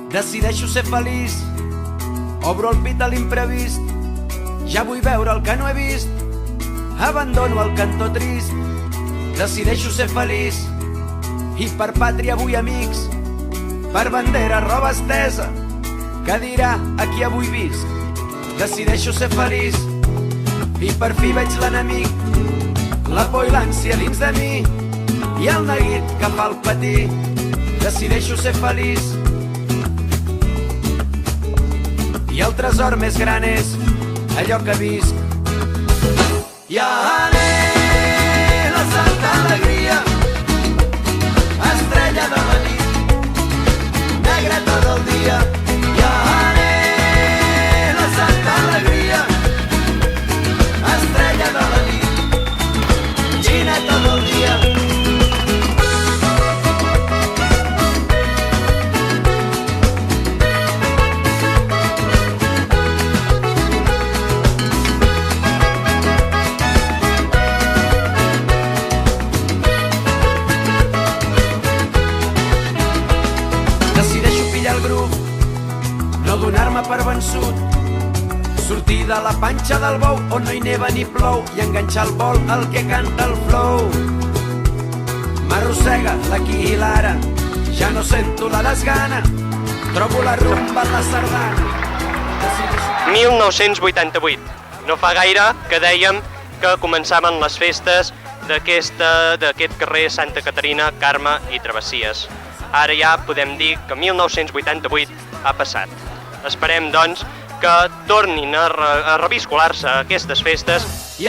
Decideixo ser feliç, obro el pit a l'imprevist, ja vull veure el que no he vist, abandono el cantó trist. Decideixo ser feliç i per pàtria vull amics, per bandera roba estesa, que dirà aquí avui visc. Decideixo ser feliç i per fi veig l'enemic, la por i l'ànsia dins de mi i el neguit que fa el patir. Decideixo ser feliç i el tresor més gran és allò que visc. I anhelo saltar alegria, estrella de la nit, negra tot el dia. I anhelo saltar alegria, estrella de la nit, gina tot el dia. No donar-me per vençut, sortir de la panxa del bou on no hi neva ni plou i enganxar el vol al que canta el flow. M'arrossega l'aquí i l'ara, ja no sento la desgana, trobo la rumba en la sardana. 1988. No fa gaire que dèiem que començaven les festes d'aquest carrer Santa Caterina, Carme i Travessies. Ara ja podem dir que 1988 ha passat. Esperem, doncs, que tornin a reviscolar-se aquestes festes. I